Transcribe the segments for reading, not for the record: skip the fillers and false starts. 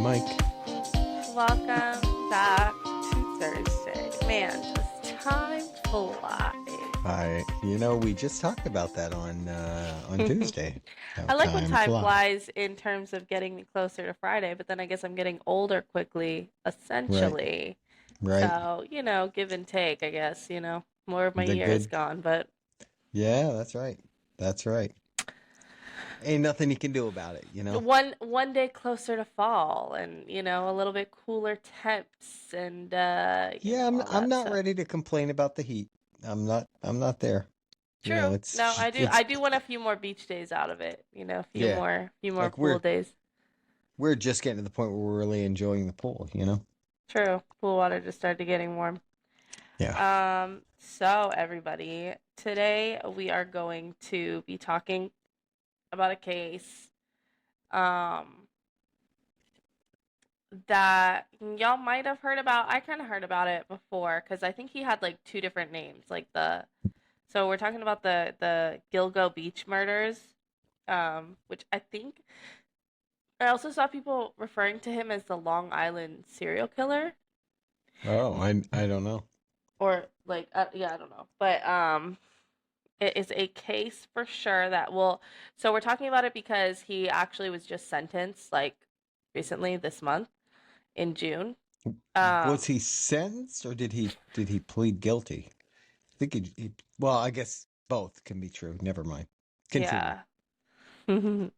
Mike. Welcome back to Thursday. Man, does time fly? We just talked about that on Tuesday. How I like when time time flies. flies in terms of getting me closer to Friday, but then I guess I'm getting older quickly, Right, essentially. right. So, give and take, I guess, more of my The year is good. gone, but Yeah, that's right. That's right. Ain't nothing you can do about it. one day closer to fall and, a little bit cooler temps and Yeah, I'm all I'm that not stuff. ready to complain about the heat. I'm not there. True. No, It's I do want a few more beach days out of it, a yeah. few more Like pool days. we're just getting to the point where we're really enjoying the pool. True. Pool water just started getting warm. Yeah. So everybody, today we are going to be talking about a case um that y'all might have heard about. I kind of heard about it before because I think he had like two different names. So we're talking about the Gilgo Beach murders, which I also saw people referring to him as the Long Island serial killer, Oh, I don't know. or like yeah, I don't know, but it is a case for sure that will. So we're talking about it because he actually was just sentenced like recently this month in June. Was Um, he sentenced or did he plead guilty? I think well, I guess both can be true. Never mind. Continue. yeah.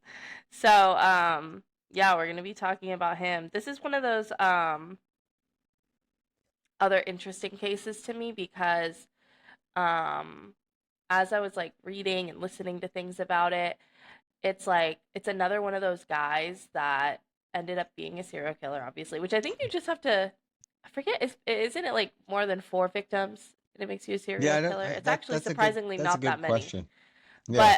So yeah, we're gonna be talking about him. This is one of those other interesting cases to me because um as I was like reading and listening to things about it, it's like it's another one of those guys that ended up being a serial killer, obviously, which I think you just have to. I forget, isn't it like more than four victims and it makes you a Yeah, serial I don't. killer? It's That actually that's a good surprisingly that's a not that good many. question. Yeah.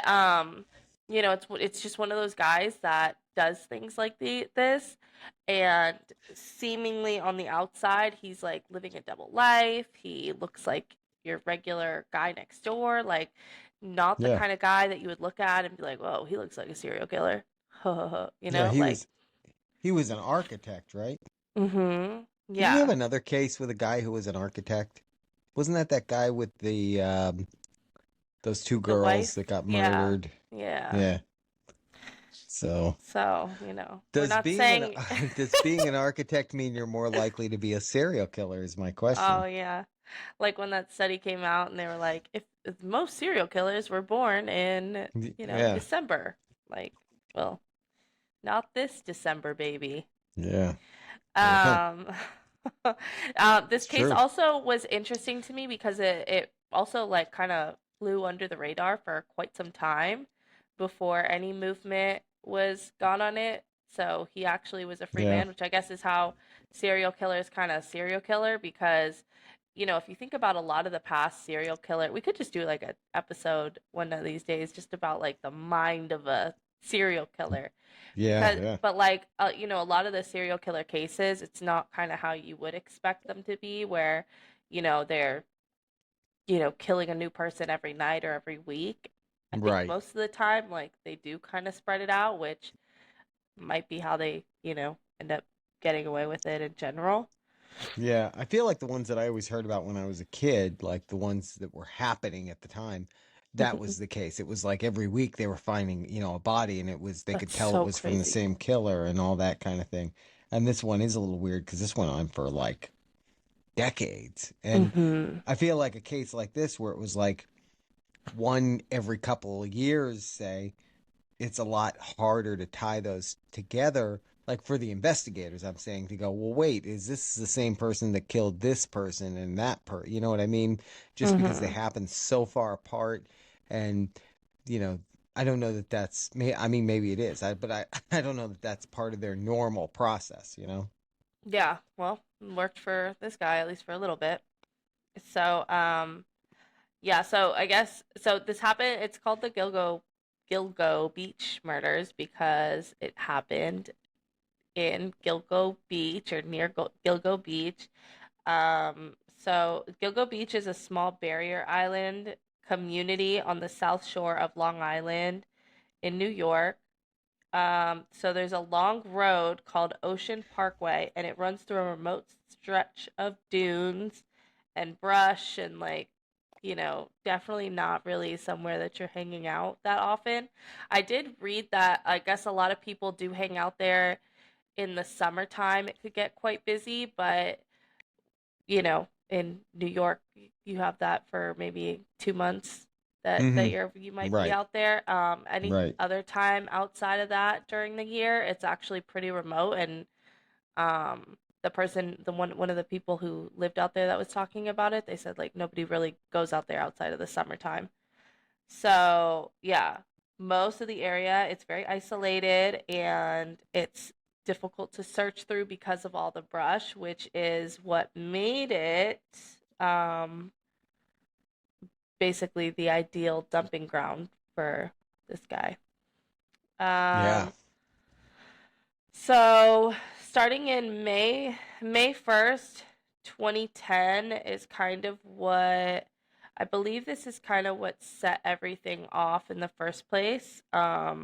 But it's just one of those guys that does things like this, and seemingly on the outside, he's like living a double life. He looks like your regular guy next door, like not the Yeah. kind of guy that you would look at and be like, "Whoa, he looks like a serial killer." Yeah. He Like, was he was an architect, right? Didn't we have yeah, another case with a guy who was an architect? Wasn't that guy with the those two the girls wife, that got yeah, murdered? yeah. Yeah. So So, we're does not being an saying. does being an architect mean you're more likely to be a serial killer? Is my question. Oh yeah. Like when that study came out and they were like, if most serial killers were born in, Yeah. December. Like, well, not this December, baby. Yeah. Yeah. Um, this It's case true. also was interesting to me because it also like kind of flew under the radar for quite some time before any movement was gone on it. So he actually was a free Yeah. man, which I guess is how serial killers kind of serial killer because if you think about a lot of the past serial killer, we could just do like an episode one of these days just about like the mind of a serial killer Yeah. because Yeah. but like a lot of the serial killer cases, it's not kind of how you would expect them to be, where they're killing a new person every night or every week. I think Right. most of the time like they do kind of spread it out, which might be how they end up getting away with it in general. Yeah, I feel like the ones that I always heard about when I was a kid, like the ones that were happening at the time, that was the case. It was like every week they were finding, a body and they could That's tell it so was from the crazy. same killer and all that kind of thing. And this one is a little weird because this went on for like decades. And Hmm. I feel like a case like this where it was like one every couple of years, say, it's a lot harder to tie those together. Like for the investigators, I'm saying to go, well, wait, is this the same person that killed this person and that you know what I mean? Just because they Hmm. happen so far apart, and you know, I don't know that that's. I mean, maybe it is, but I don't know that that's part of their normal process. Yeah, well, worked for this guy at least for a little bit. So, yeah, so I guess so this happened, it's called the Gilgo Beach murders because it happened in Gilgo Beach or near Gilgo Beach. So Gilgo Beach is a small barrier island community on the south shore of Long Island in New York. So there's a long road called Ocean Parkway, and it runs through a remote stretch of dunes and brush and definitely not really somewhere that you're hanging out that often. I did read that I guess a lot of people do hang out there in the summertime. It could get quite busy, but in New York, you have that for maybe 2 months that Hmm. you might be Right. out there. Any Right. other time outside of that during the year, it's actually pretty remote. And one of the people who lived out there that was talking about it, they said like nobody really goes out there outside of the summertime. So yeah, most of the area it's very isolated and it's difficult to search through because of all the brush, which is what made it um, basically the ideal dumping ground for this guy. Yeah. Um, so starting in May 1st, 2010 is kind of what I believe this is kind of what set everything off in the first place. A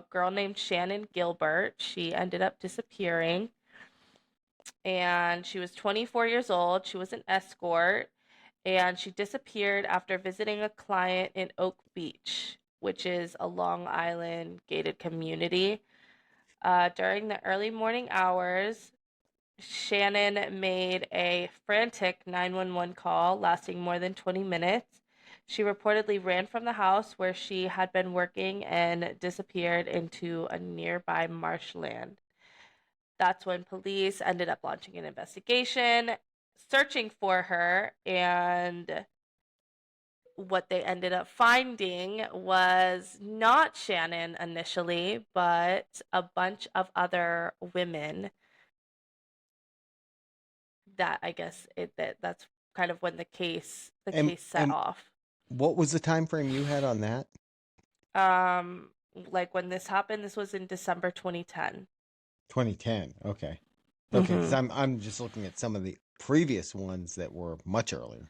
girl named Shannon Gilbert, she ended up disappearing and she was 24 years old. She was an escort and she disappeared after visiting a client in Oak Beach, which is a Long Island gated community. During the early morning hours, Shannon made a frantic 911 call lasting more than 20 minutes. She reportedly ran from the house where she had been working and disappeared into a nearby marshland. That's when police ended up launching an investigation, searching for her, and what they ended up finding was not Shannon initially, but a bunch of other women that I guess that's kind of when the And case set and off. what was the time frame you had on that? Um, like when this happened, this was in December 2010. 2010. Okay. Okay, because Mm-hmm. I'm just looking at some of the previous ones that were much earlier.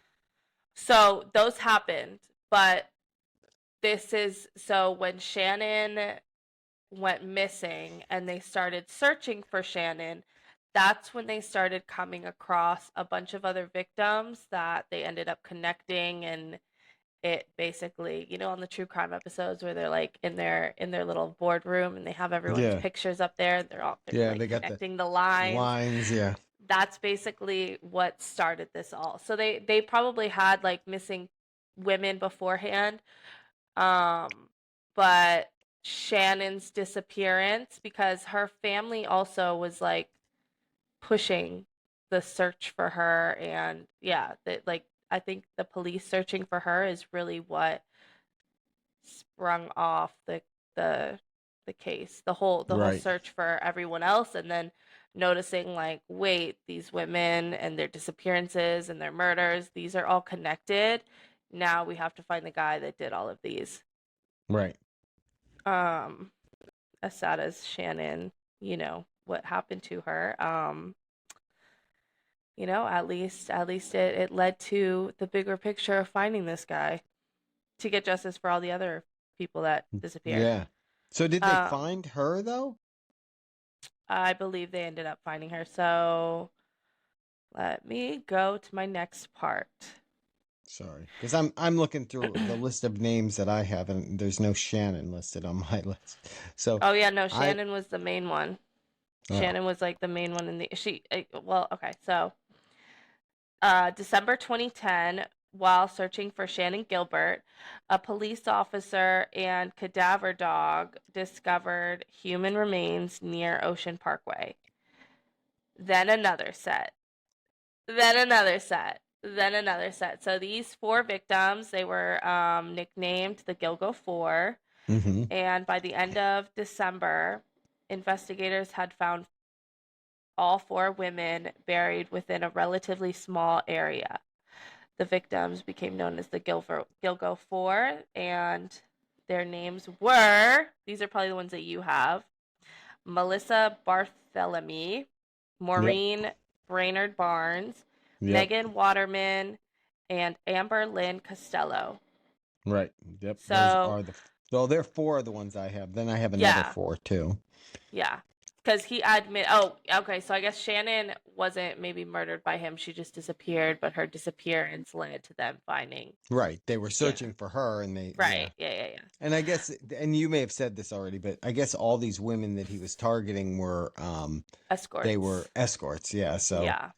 So those happened, but so when Shannon went missing and they started searching for Shannon, that's when they started coming across a bunch of other victims that they ended up connecting. And it basically, on the true crime episodes where they're like in their little boardroom and they have everyone's Yeah. pictures up there and they're Yeah, like they got the connecting the lines. lines. Yeah. That's basically what started this all. So they probably had like missing women beforehand. But Shannon's disappearance, because her family also was like pushing the search for her. And yeah, that like I think the police searching for her is really what sprung off the the case, the whole Right. search for everyone else. And then noticing like, wait, these women and their disappearances and their murders, these are all connected. Now we have to find the guy that did all of these. Right. um as sad as Shannon, what happened to her. At least it led to the bigger picture of finding this guy to get justice for all the other people that disappeared. Yeah. So did they um find her though? I believe they ended up finding her. So let me go to my next part. Sorry, because I'm looking through the list of names that I have, and there's no Shannon listed on my list. So Oh yeah, no, I Shannon was the main one. oh Shannon was like the main one in the she well, okay. So December 2010, while searching for Shannon Gilbert, a police officer and cadaver dog discovered human remains near Ocean Parkway. Then another set. Then another set. Then another set. So these four victims, they were nicknamed the Gilgo Four. mm-hmm. And by the end of December, investigators had found all four women buried within a relatively small area. The victims became known as the Gilgo Four, and their names were, these are probably the ones that you have: Melissa Barthelemy, Yep. Maureen Brainerd Barnes, Yep. Megan Waterman, and Amber Lynn Costello. Right. Yep. Those So are the Well, there are four of the ones I have. Then I have another Yeah, four too. yeah. Because he admit. Oh, okay. So I guess Shannon wasn't maybe murdered by him. She just disappeared, but her disappearance led to them finding. Right. They were Yeah. searching for her and yeah. Right. Yeah. Yeah. Yeah. And I guess, and you may have said this already, but I guess all these women that he was targeting were, they were Escorts. escorts. Yeah. So, Yeah.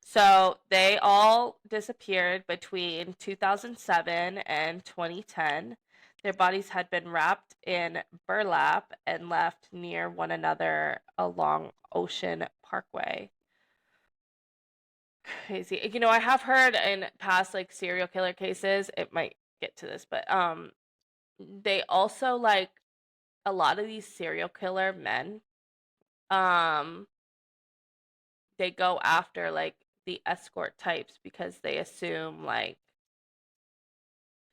So they all disappeared between 2007 and 2010. Their bodies had been wrapped in burlap and left near one another along Ocean Parkway. Crazy. I have heard in past like serial killer cases, it might get to this, but they also like a lot of these serial killer men, um they go after like the escort types because they assume like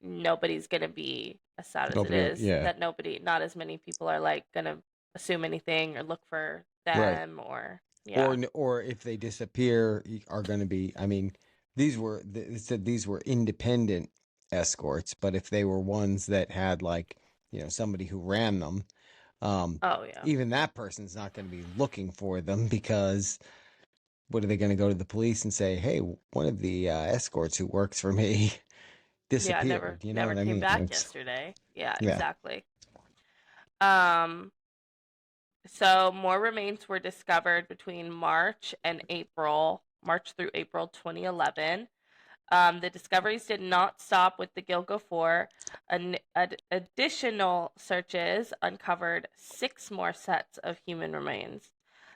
nobody's gonna be as sad as it nobody, is, yeah. that nobody, not as many people are like gonna assume anything or look for Right. them, or yeah. Or if they disappear, are going to be, I mean, it said these were independent escorts, but if they were ones that had like, somebody who ran them, um, Oh yeah. even that person's not going to be looking for them because what are they going to go to the police and say, hey, one of the escorts who works for me Yeah, never disappeared? You know never what I came mean? back It's, yesterday. Yeah, yeah. exactly. um so more remains were discovered between March through April 2011. The discoveries did not stop with the Gilgo 4. Additional searches uncovered six more sets of human remains.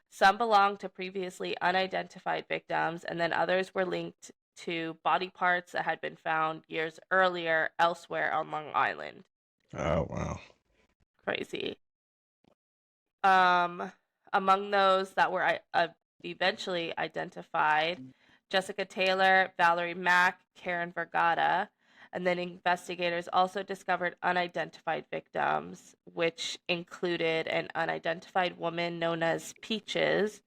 Some belonged to previously unidentified victims, and then others were linked to body parts that had been found years earlier elsewhere on Long Island. Oh, wow. Crazy. Um, Among those that were eventually identified, Jessica Taylor, Valerie Mack, Karen Vergata, and then investigators also discovered unidentified victims, which included an unidentified woman known as Peach's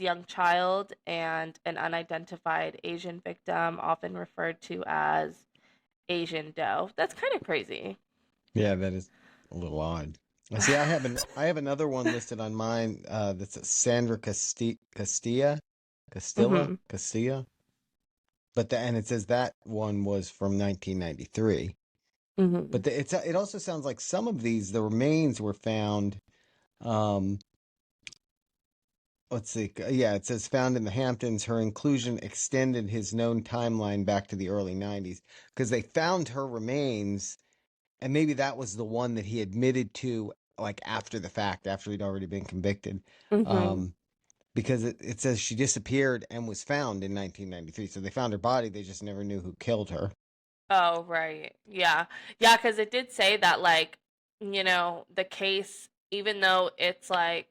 young child, and an unidentified Asian victim, often referred to as Asian Doe. That's kind of crazy. Yeah, that is a little odd. See, I have another one listed on mine. That's a Sandra Hmm. Castilla. And it says that one was from 1993. Hmm. But it also sounds like some of the remains were found. Um, let's see. Yeah, it says found in the Hamptons. Her inclusion extended his known timeline back to the early 90s because they found her remains, and maybe that was the one that he admitted to like after the fact, after he'd already been convicted. Hmm. Um, because it says she disappeared and was found in 1993. So they found her body, they just never knew who killed her. Oh, right. Yeah. Yeah, because it did say that, like, the case, even though it's like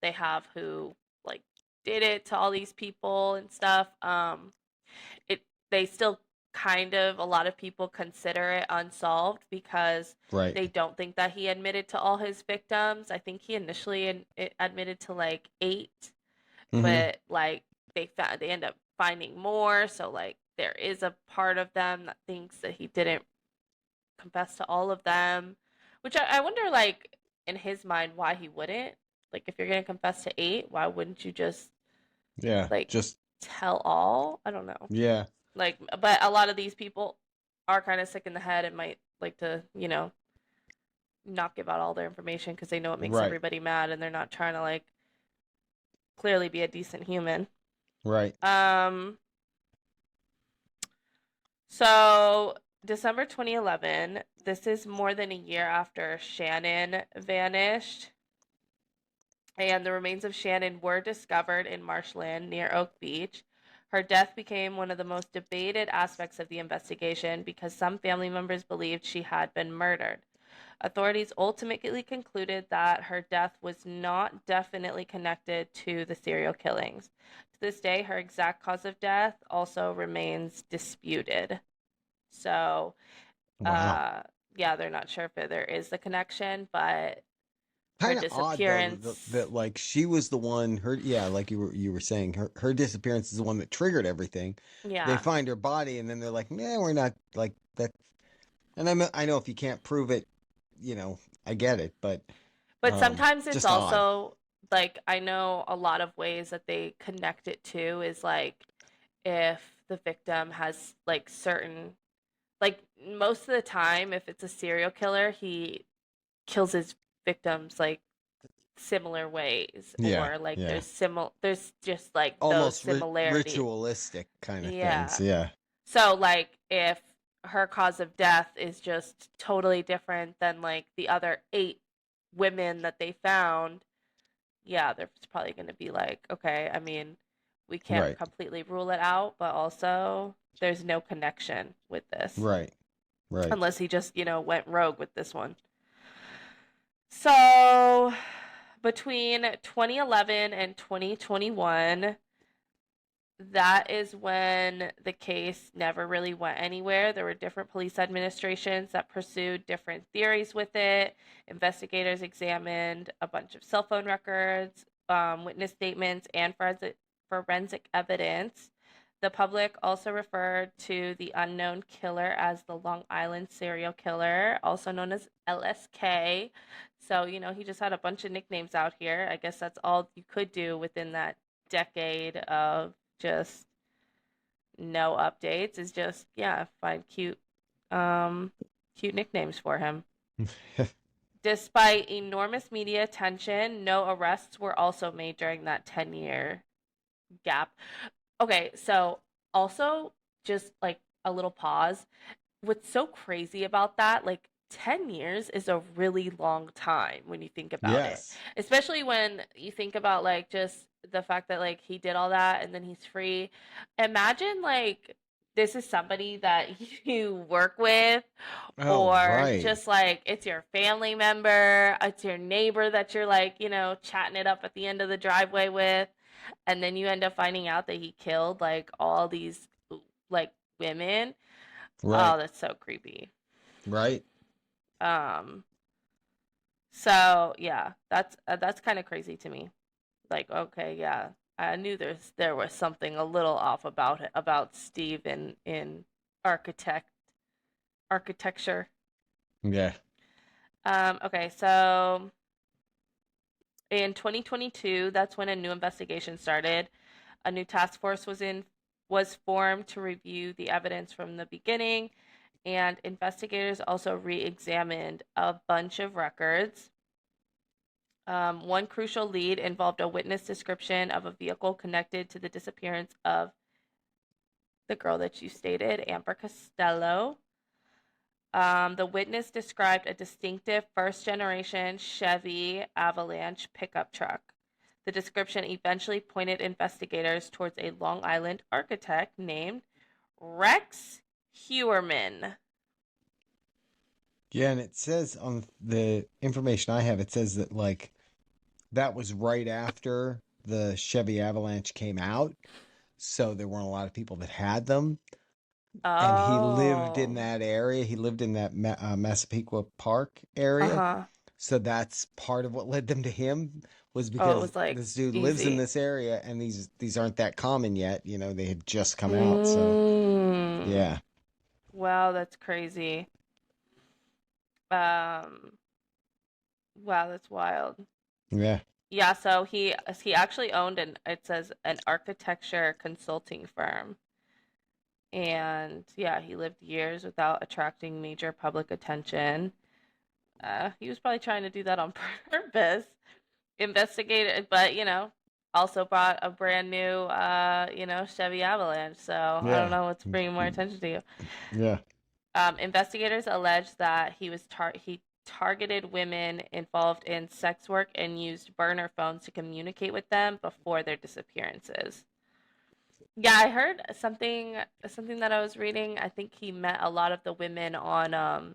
they have who, like, did it to all these people and stuff, it they still kind of, a lot of people consider it unsolved because Right. they don't think that he admitted to all his victims. I think he initially admitted to like eight, Mm-hmm. but like they end up finding more, so like there is a part of them that thinks that he didn't confess to all of them, which I wonder, like, in his mind, why he wouldn't. Like, if you're gonna confess to eight, why wouldn't you just Yeah. like Just tell all? I don't know. yeah. Like, but a lot of these people are kind of sick in the head and might like to not give out all their information because they know it makes Right. everybody mad, and they're not trying to like clearly be a decent human. Right. um So, December 2011, this is more than a year after Shannon vanished, and the remains of Shannon were discovered in marshland near Oak Beach. Her death became one of the most debated aspects of the investigation because some family members believed she had been murdered. Authorities ultimately concluded that her death was not definitely connected to the serial killings. To this day, her exact cause of death also remains disputed. So, Wow. uh, yeah, they're not sure if there is the connection, but her Kind of odd though disappearance, that like she was the one her yeah, like you were saying her disappearance is the one that triggered everything. They yeah, find her body and then they're like, "Nah, we're not like that And I know if you can't prove it, I get it, but But sometimes it's just odd. also like I know a lot of ways that they connect it to is like if the victim has like certain like most of the time if it's a serial killer, he kills his victims like similar ways Yeah, or like yeah. there's just like those Almost similarities. ritualistic kind of things. Yeah. Yeah. So like if her cause of death is just totally different than like the other 8 women that they found, yeah, there's probably going to be like, okay, I mean, we can't Right. completely rule it out, but also there's no connection with this Right. Right. unless he just, went rogue with this one. So between 2011 and 2021, that is when the case never really went anywhere. There were different police administrations that pursued different theories with it. Investigators examined a bunch of cell phone records, witness statements, and forensic evidence. The public also referred to the unknown killer as the Long Island serial killer, also known as LSK. So, he just had a bunch of nicknames out here. I guess that's all you could do within that decade of just no updates is just find cute nicknames for him. Despite enormous media attention, no arrests were also made during that 10-year gap. Okay, so also just like a little pause. What's so crazy about that, like 10 years is a really long time when you think about it. Yes. Especially when you think about like just the fact that like he did all that and then he's free. Imagine like this is somebody that you work with Oh, or right. just like it's your family member, it's your neighbor that you're like, chatting it up at the end of the driveway with, and then you end up finding out that he killed like all these like women. Right. Oh, that's so creepy. Right. Um, so yeah, that's kind of crazy to me. Like, okay, yeah, I knew there was something a little off about Steve in architect architecture. Yeah. Okay, so in 2022, that's when a new investigation started. A new task force was formed to review the evidence from the beginning, and investigators also re-examined a bunch of records. One crucial lead involved a witness description of a vehicle connected to the disappearance of the girl that you stated, Amber Costello. The witness described a distinctive first generation Chevy Avalanche pickup truck. The description eventually pointed investigators towards a Long Island architect named Rex Hewerman. Yeah, and it says on the information I have, it says that like that was right after the Chevy Avalanche came out, so there weren't a lot of people that had them. And he lived in Oh. that area. He lived in that Massapequa Park area. Uh-huh. So that's part of what led them to him was Oh, it because was like this dude lives in easy. this area and these aren't that common yet. They had just come out. So Mm. yeah. Wow, that's crazy. Um, wow, that's wild. Yeah. Yeah, so he actually owned it says an architecture consulting firm. And yeah, he lived years without attracting major public attention. He was probably trying to do that on purpose. Investigated, but also bought a brand new Chevy Avalanche. So I don't Yeah. know what's bringing more attention to you. Yeah. Investigators allege that he targeted women involved in sex work and used burner phones to communicate with them before their disappearances. Yeah, I heard something that I was reading. I think he met a lot of the women on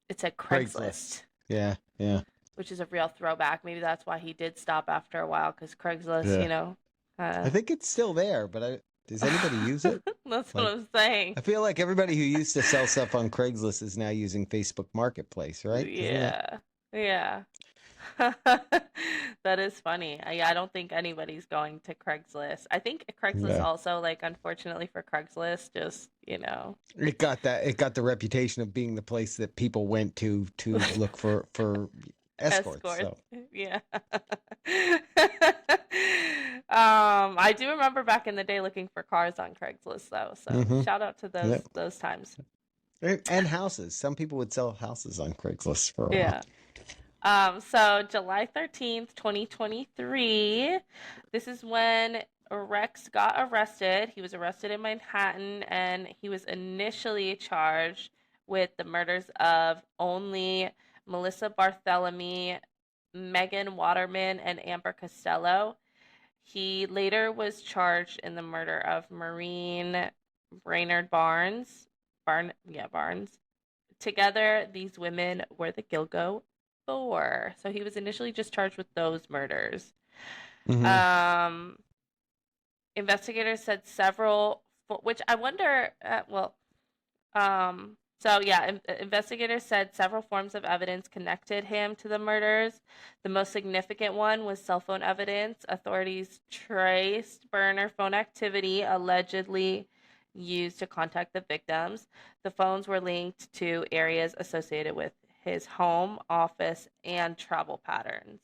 it said Craigslist. Craigslist, Yeah. Yeah. which is a real throwback. Maybe that's why he did stop after a while because Craigslist, Yeah. I uh, think it's still there, but does anybody use it? that's what Like, I'm saying. I feel like everybody who used to sell stuff on Craigslist is now using Facebook Marketplace, right? Isn't that? Yeah, yeah. That is funny. I don't think anybody's going to Craigslist. I think Craigslist Yeah. also, like, unfortunately for Craigslist, just, It got the reputation of being the place that people went to look for escorts. escorts. So, Yeah. I do remember back in the day looking for cars on Craigslist though, so hmm shout out to yep. those times. And houses. Some people would sell houses on Craigslist for a while. Yeah. So July 13th, 2023, this is when Rex got arrested. He was arrested in Manhattan and he was initially charged with the murders of only Melissa Barthelemy, Megan Waterman, and Amber Costello. He later was charged in the murder of Maureen Brainerd Barnes. Barnes. Together, these women were the Gilgo Four. So he was initially just charged with those murders. hmm Um, Investigators said several, which I wonder, so yeah, investigators said several forms of evidence connected him to the murders. The most significant one was cell phone evidence. Authorities traced burner phone activity allegedly used to contact the victims. The phones were linked to areas associated with his home, office, and travel patterns.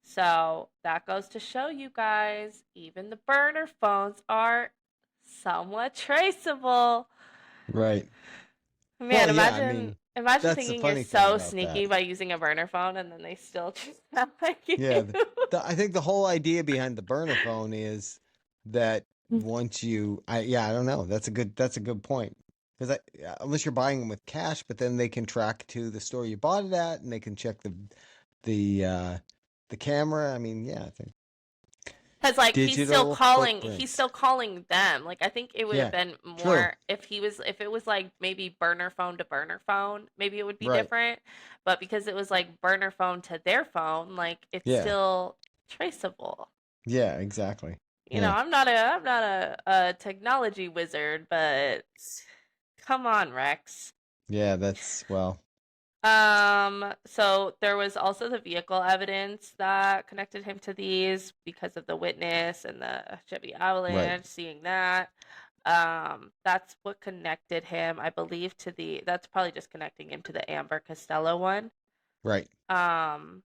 So that goes to show you guys, even the burner phones are somewhat traceable. Right. Man, Well, yeah, I imagine mean, imagine that's the thinking you're funny thing so about sneaky that. by using a burner phone and then they still just not like you. Yeah, I think the whole idea behind the burner phone is that once I don't know. That's a good point. Because unless you're buying them with cash, but then they can track to the store you bought it at, and they can check the the camera. I mean, yeah, I think Cause like digital he's footprints. still calling them. Like I think it would have Yeah, been true. more if it was like maybe burner phone to burner phone, maybe it would be Right. different. But because it was like burner phone to their phone, like it's Yeah. still traceable. Yeah. Exactly. You know, Yeah. I'm not a technology wizard, but come on, Rex. Yeah. That's well. So there was also the vehicle evidence that connected him to these because of the witness and the Chevy Right. Avalanche, seeing that. That's what connected him, I believe, that's probably just connecting him to the Amber Costello one. Right. Um,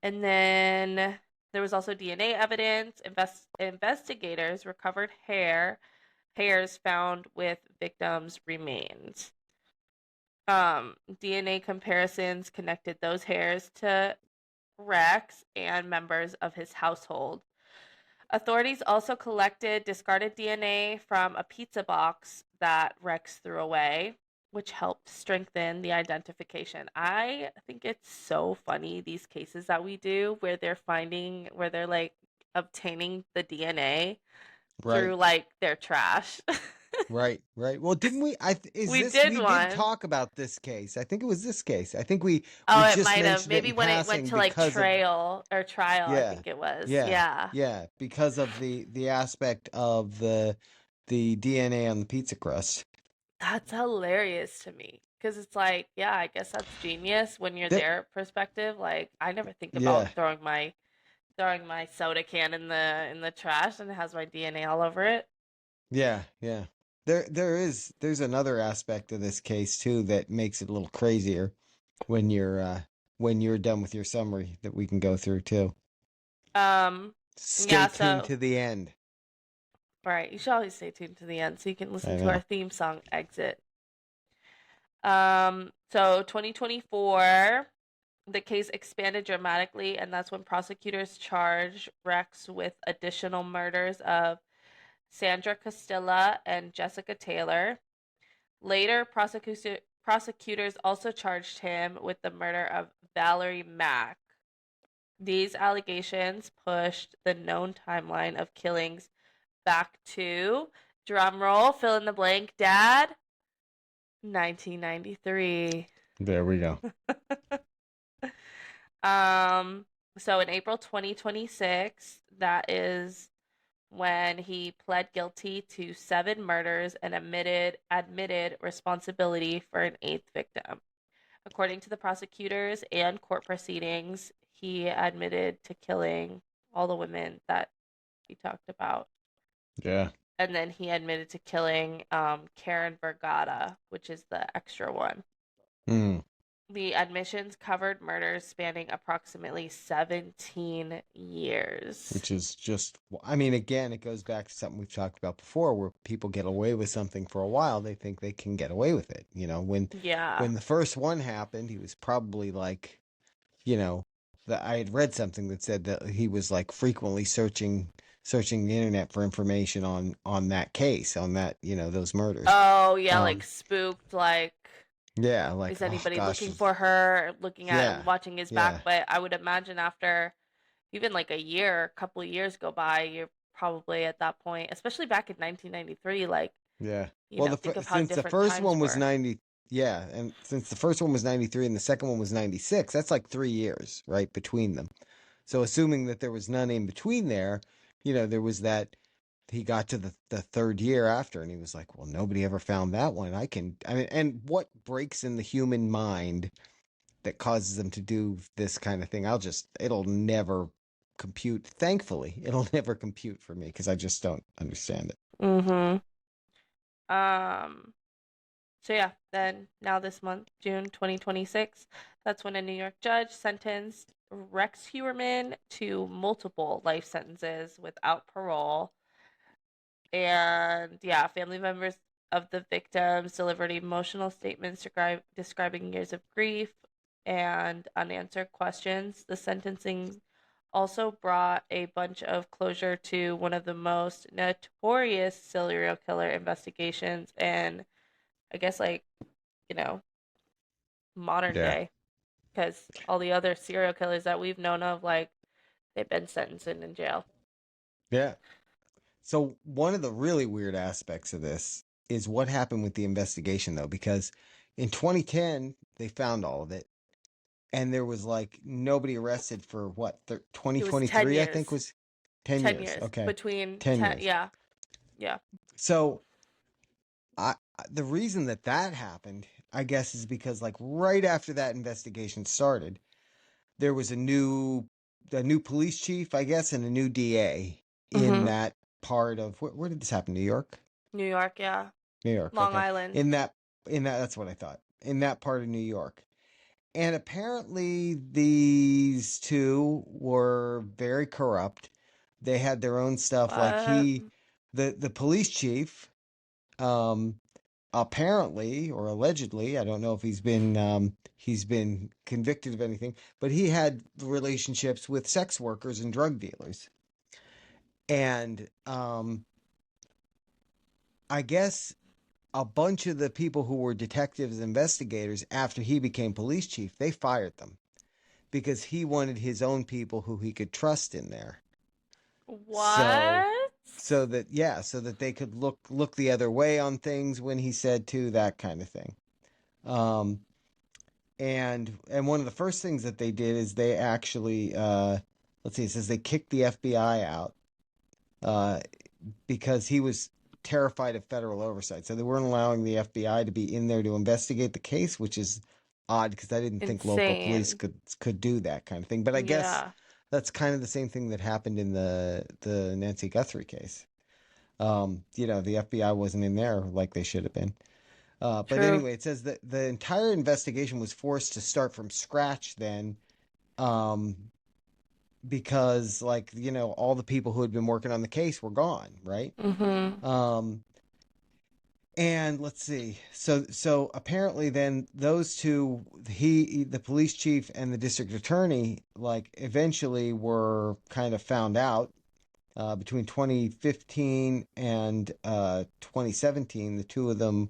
and then there was also DNA evidence. Investigators recovered hairs found with victims' remains. DNA comparisons connected those hairs to Rex and members of his household. Authorities also collected discarded DNA from a pizza box that Rex threw away, which helped strengthen the identification. I think it's so funny, these cases that we do where they're like obtaining the DNA Right. through like their trash. Right, right. Well, didn't we? We did We did one. talk about this case. I think it was this case. I think we Oh, it just might have. mentioned it Maybe in when it went passing to like because of trial, I yeah, think it was. yeah, Yeah. yeah, because of the aspect of the DNA on the pizza crust. That's hilarious to me. Because it's like, yeah, I guess that's genius when you're That their perspective. Like, I never think about yeah, throwing my soda can in the trash and it has my DNA all over it. yeah, yeah. There's another aspect of this case too that makes it a little crazier when you're done with your summary that we can go through too. Um, Stay yeah, tuned so to the end. all right, you should always stay tuned to the end so you can listen I to our know. theme song exit. So 2024, the case expanded dramatically, and that's when prosecutors charged Rex with additional murders of Sandra Castilla and Jessica Taylor. Later, prosecutors also charged him with the murder of Valerie Mack. These allegations pushed the known timeline of killings back to, drumroll, fill in the blank, Dad, 1993. There we go. Um, so in April 2026, that is when he pled guilty to 7 murders and admitted responsibility for an 8th victim. According to the prosecutors and court proceedings, he admitted to killing all the women that he talked about. Yeah. And then he admitted to killing Karen Vergata, which is the extra one. Hmm. The admissions covered murders spanning approximately 17 years. Which is just, I mean, again, it goes back to something we've talked about before, where people get away with something for a while, they think they can get away with it. Yeah. When the first one happened, he was probably like, you know, that I had read something that said that he was like frequently searching the internet for information on that case, on that, those murders. Oh, yeah, like Um, spooked, like yeah, like, is oh anybody gosh, looking for her, looking at yeah, watching his back, yeah, but I would imagine after even like a year, a couple of years go by, you're probably at that point, especially back in 1993, like, yeah. Well, think of how since the different first times one was were. 90, yeah, and since the first one was 93 and the second one was 96, that's like 3 years, right, between them. So assuming that there was none in between there, there was that he got to the third year after and he was like, well, nobody ever found that one. I mean, and what breaks in the human mind that causes them to do this kind of thing? It'll never compute. Thankfully, it'll never compute for me because I just don't understand it. Mm-hmm. Um, so yeah, then now this month, June 2026, that's when a New York judge sentenced Rex Heuermann to multiple life sentences without parole. And yeah, family members of the victims delivered emotional statements describing years of grief and unanswered questions. The sentencing also brought a bunch of closure to one of the most notorious serial killer investigations and I guess like, you know, modern Yeah. day because all the other serial killers that we've known of like they've been sentenced and in jail. Yeah. So one of the really weird aspects of this is what happened with the investigation, though, because in 2010 they found all of it, and there was like nobody arrested for what, It was 10 2023, I think years. was 10 10 years. years Okay. between 10 10, years. yeah. Yeah. So the reason that happened, I guess, is because like right after that investigation started, there was a new police chief, I guess, and a new DA in Mhm. that part of where did this happen? New York? New York, yeah. New York. Long Okay. Island. In that that's what I thought. In that part of New York. And apparently these two were very corrupt. They had their own stuff like What? the police chief, um apparently or allegedly, I don't know if he's been convicted of anything, but he had relationships with sex workers and drug dealers. And I guess a bunch of the people who were detectives and investigators after he became police chief, they fired them because he wanted his own people who he could trust in there. So What? so that they could look the other way on things when he said to, that kind of thing. Um and one of the first things that they did is they actually, let's see, it says they kicked the FBI out, uh because he was terrified of federal oversight. So they weren't allowing the FBI to be in there to investigate the case, which is odd because I didn't think local police Insane. could do that kind of thing. But I guess Yeah. that's kind of the same thing that happened in the Nancy Guthrie case. The FBI wasn't in there like they should have been. But True. anyway, it says that the entire investigation was forced to start from scratch then, um, because, like, all the people who had been working on the case were gone, right? Mhm. Um, and let's see. So apparently then those two, the police chief and the district attorney, like eventually were kind of found out, between 2015 and 2017. The two of them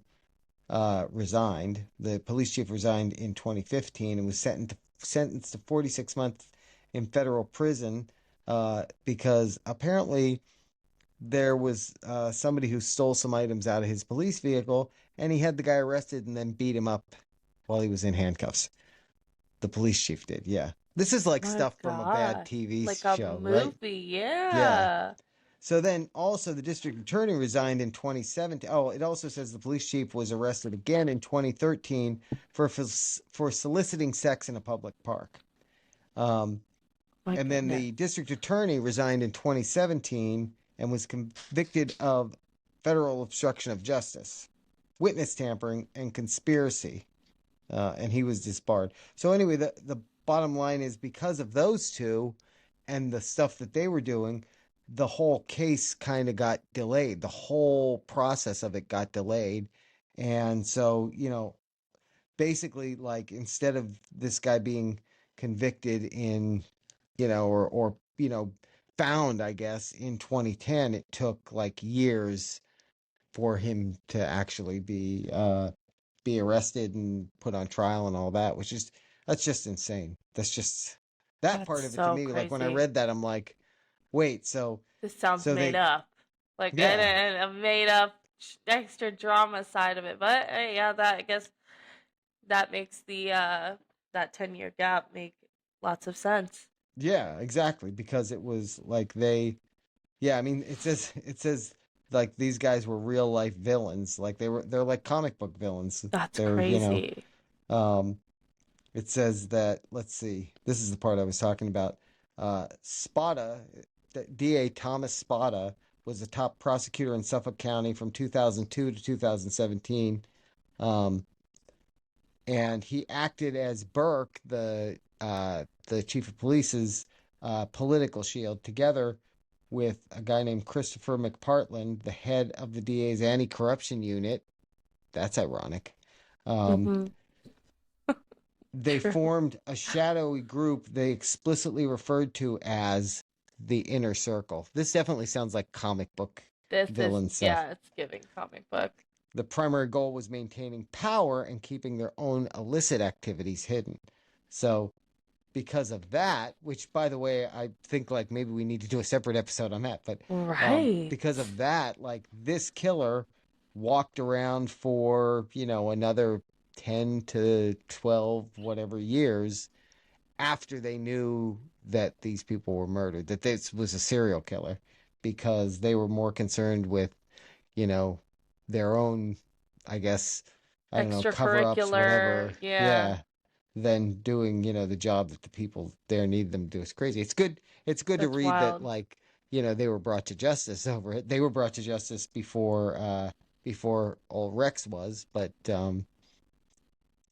resigned. The police chief resigned in 2015 and was sentenced to 46 months in federal prison, because apparently there was, somebody who stole some items out of his police vehicle, and he had the guy arrested and then beat him up while he was in handcuffs. The police chief did, yeah. This is like My stuff from a bad gosh. TV Like a show, right? movie. Yeah. Yeah. So then also the district attorney resigned in 2017. Oh, it also says the police chief was arrested again in 2013 for soliciting sex in a public park. Um, My And then goodness. the district attorney resigned in 2017 and was convicted of federal obstruction of justice, witness tampering, and conspiracy. And he was disbarred. So anyway, the bottom line is because of those two and the stuff that they were doing, the whole case kind of got delayed. The whole process of it got delayed. And so, basically, like, instead of this guy being convicted in, or found, I guess, in 2010, it took like years for him to actually be arrested and put on trial and all that, which is that's just insane. That's just that That's part of it to so me. Like when I crazy. read that, I'm like, wait, so This sounds so made they, up. Like, yeah, and a made up extra drama side of it. But yeah, that I guess that makes the that 10-year gap make lots of sense. yeah, exactly, because it was like yeah, I mean, it says like these guys were real life villains, like they're like comic book villains. That's They're crazy. um, it says that, let's see, this is the part I was talking about. Spada, DA Thomas Spada was the top prosecutor in Suffolk County from 2002 to 2017. Um, and he acted as Burke, the chief of police's political shield, together with a guy named Christopher McPartland, the head of the DA's anti-corruption unit. That's ironic. Um, Mm-hmm. they True. formed a shadowy group they explicitly referred to as the Inner Circle. This definitely sounds like comic book This villain stuff. yeah, it's giving comic book. The primary goal was maintaining power and keeping their own illicit activities hidden. So, because of that, which by the way, I think like maybe we need to do a separate episode on that, but Right. because of that, like this killer walked around for, another 10 to 12, whatever years after they knew that these people were murdered, that this was a serial killer, because they were more concerned with, you know, their own, I guess, I don't know, cover ups, Extracurricular. whatever. Yeah. Yeah. Than doing, the job that the people there need them to do. It's crazy. It's good. It's good to That's read that, wild. like, they were brought to justice over it. They were brought to justice before old Rex was, but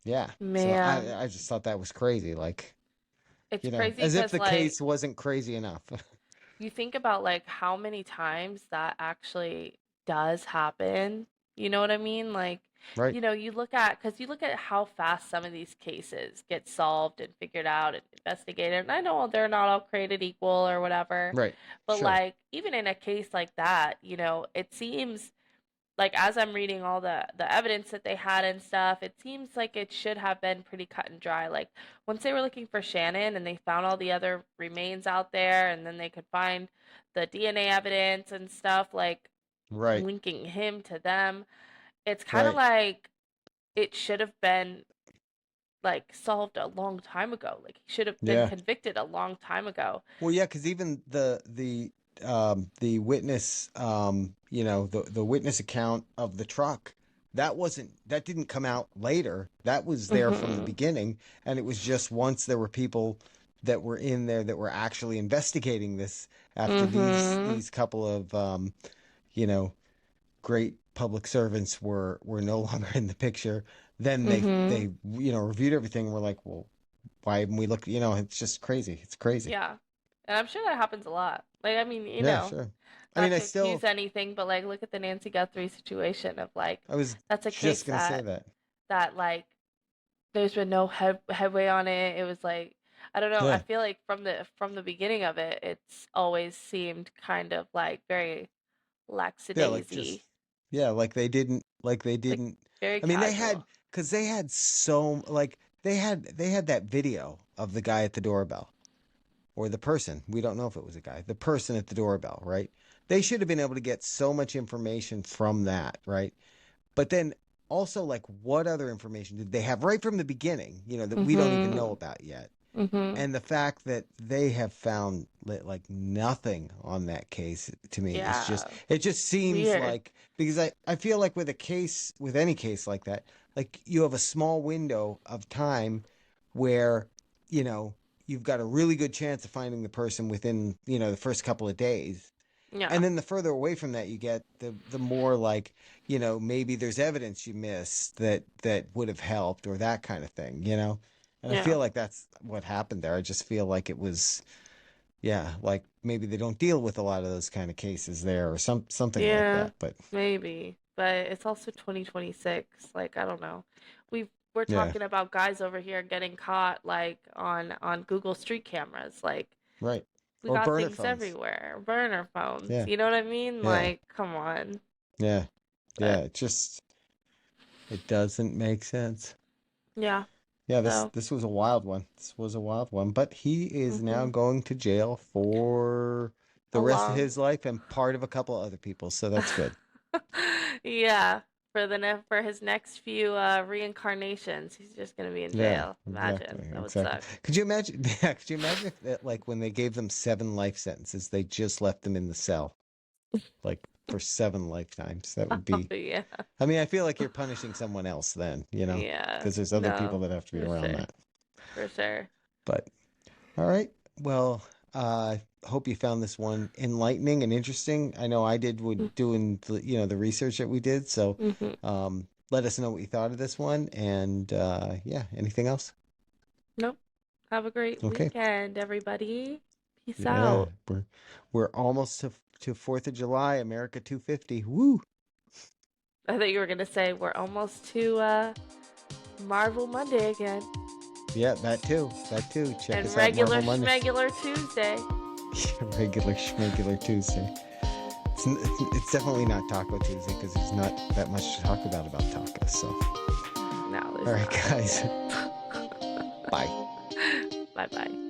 yeah. So Man, I just thought that was crazy. Like, it's crazy as if because the like case wasn't crazy enough. you think about like how many times that actually does happen. You know what I mean? Like, Right. you look at because you look at how fast some of these cases get solved and figured out and investigated. And I know they're not all created equal or whatever, Right. but Sure. like even in a case like that, it seems like as I'm reading all the evidence that they had and stuff, it seems like it should have been pretty cut and dry. Like once they were looking for Shannon and they found all the other remains out there, and then they could find the DNA evidence and stuff, like Right. linking him to them, it's kind of Right. like it should have been like solved a long time ago. Like he should have been Yeah. convicted a long time ago. Well, yeah, because even the witness, the witness account of the truck, that didn't come out later. That was there from the Mhm. beginning, and it was just once there were people that were in there that were actually investigating this after these Mhm. these couple of you know great public servants were no longer in the picture. Then they Mhm. reviewed everything and were like, well, why haven't we looked? It's just crazy. It's crazy. Yeah. And I'm sure that happens a lot. Like, I mean, Yeah, sure. I mean, not I to still, accuse anything, but like, look at the Nancy Guthrie situation of like, I was that's a case just gonna say that. that like, there's been no headway on it. It was like, I don't know. I Yeah, feel like from the beginning of it, it's always seemed kind of like very yeah, like just, lackadaisy, yeah, like they like didn't. very I mean, casual. because they had so, like, they had that video of the guy at the doorbell, or the person. We don't know if it was a guy, the person at the doorbell, right? They should have been able to get so much information from that, right? But then also, like, what other information did they have right from the beginning, that we don't even know Mhm. about yet? Mhm. And the fact that they have found like nothing on that case, to me, is just, Yeah. it just seems Weird. like, because I feel like with any case like that, like, you have a small window of time where, you know you've got a really good chance of finding the person within, the first couple of days. Yeah. And then the further away from that you get, the more like, maybe there's evidence you missed that would have helped or that kind of thing. And I Yeah. feel like that's what happened there. I just feel like it was, yeah, like maybe they don't deal with a lot of those kind of cases there or something like Yeah. that. But Maybe. But it's also 2026. Like, I don't know. We're yeah, talking about guys over here getting caught like on Google Street cameras. Like, right. we Or got burner things phones. everywhere. Burner phones. Yeah, You know what I mean? yeah, Like, come on. yeah, yeah. But It doesn't make sense. yeah. Yeah, this So, this was a wild one. This was a wild one. But he is now mhm. going to jail for the A rest of long. his life and part of a couple other people. So that's good. Yeah. For his next few reincarnations, he's just gonna be in Yeah, jail. Imagine. exactly, That would exactly. suck. Could you imagine? Yeah, could you imagine if that, like when they gave them 7 life sentences, they just left them in the cell, like for 7 lifetimes? That would Oh be. yeah. I mean, I feel like you're punishing someone else then, Yeah. because there's other people No, that have to be for around sure. that. For sure. But all right. Well, hope you found this one enlightening and interesting. I know I did with doing the research that we did. So, Mm-hmm. let us know what you thought of this one. And yeah, anything else? Nope. Have a great Okay. weekend, everybody. Peace Yeah, out. we're almost to 4th of July, America 250. Woo! I thought you were gonna say we're almost to Marvel Monday again. Yeah, that too. That too. Check And us out, regular Marvel Monday. schmegular Tuesday. Regular schmegular Tuesday. It's definitely not Taco Tuesday because there's not that much to talk about tacos. So, No, all there's right, not. guys. Bye. Bye bye.